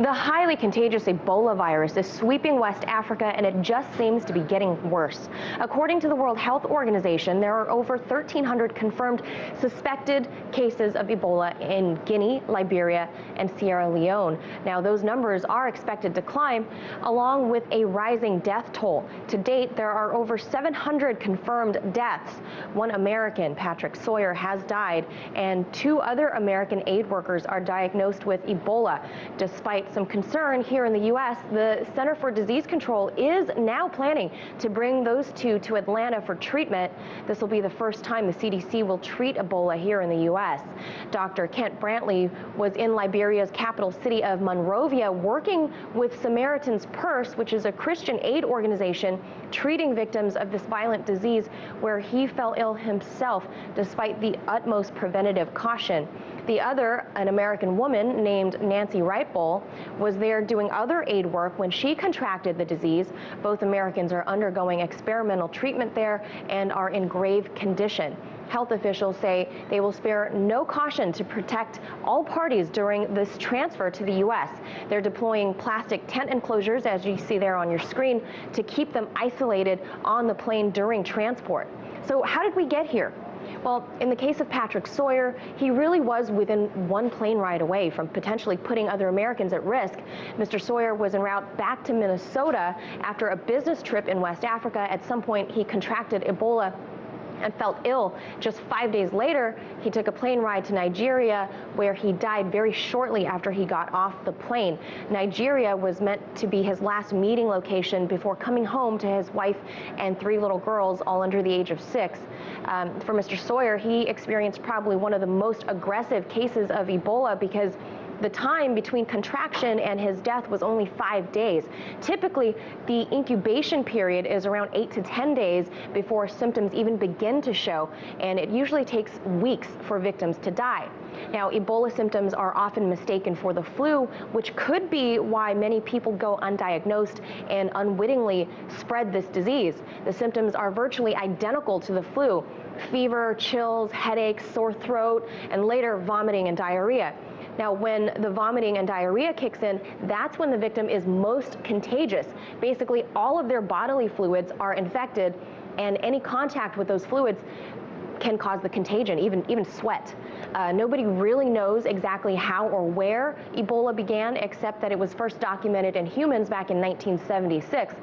The highly contagious Ebola virus is sweeping West Africa, and it just seems to be getting worse. According to the World Health Organization, there are over 1,300 confirmed suspected cases of Ebola in Guinea, Liberia, and Sierra Leone. Now, those numbers are expected to climb, along with a rising death toll. To date, there are over 700 confirmed deaths. One American, Patrick Sawyer, has died, and 2 other American aid workers are diagnosed with Ebola. Despite some concern here in the U.S., the Center for Disease Control is now planning to bring those 2 to Atlanta for treatment. This will be the first time the CDC will treat Ebola here in the U.S. Dr. Kent Brantley was in Liberia's capital city of Monrovia working with Samaritan's Purse, which is a Christian aid organization treating victims of this violent disease, where he fell ill himself despite the utmost preventative caution. The other, an American woman named Nancy Wrightbull, was there doing other aid work when she contracted the disease. Both Americans are undergoing experimental treatment there and are in grave condition. Health officials say they will spare no caution to protect all parties during this transfer to the U.S. They're deploying plastic tent enclosures, as you see there on your screen, to keep them isolated on the plane during transport. So how did we get here? Well, in the case of Patrick Sawyer, he really was within one plane ride away from potentially putting other Americans at risk. Mr. Sawyer was en route back to Minnesota after a business trip in West Africa. At some point, he contracted Ebola and felt ill. Just 5 days later, he took a plane ride to Nigeria, where he died very shortly after he got off the plane. Nigeria was meant to be his last meeting location before coming home to his wife and 3 little girls, all under the age of 6. For Mr. Sawyer, he experienced probably one of the most aggressive cases of Ebola, because the time between contraction and his death was only 5 days. Typically, the incubation period is around 8 to 10 days before symptoms even begin to show, and it usually takes weeks for victims to die. Now, Ebola symptoms are often mistaken for the flu, which could be why many people go undiagnosed and unwittingly spread this disease. The symptoms are virtually identical to the flu: fever, chills, headaches, sore throat, and later vomiting and diarrhea. Now, when the vomiting and diarrhea kicks in, that's when the victim is most contagious. Basically, all of their bodily fluids are infected, and any contact with those fluids can cause the contagion, even sweat. Nobody really knows exactly how or where Ebola began, except that it was first documented in humans back in 1976.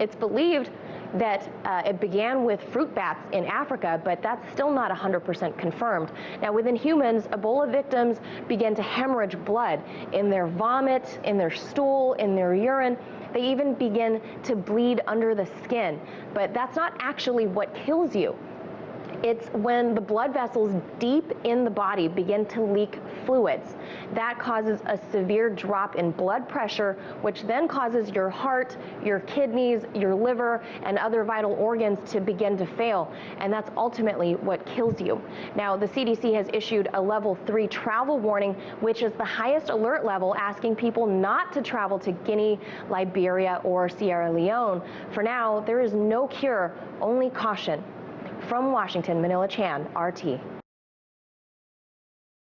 It's believed that it began with fruit bats in Africa, but that's still not 100% confirmed. Now, within humans, Ebola victims begin to hemorrhage blood in their vomit, in their stool, in their urine. They even begin to bleed under the skin. But that's not actually what kills you. It's when the blood vessels deep in the body begin to leak fluids. That causes a severe drop in blood pressure, which then causes your heart, your kidneys, your liver, and other vital organs to begin to fail. And that's ultimately what kills you. Now, the CDC has issued a level 3 travel warning, which is the highest alert level, asking people not to travel to Guinea, Liberia, or Sierra Leone. For now, there is no cure, only caution. From Washington, Manila Chan, RT.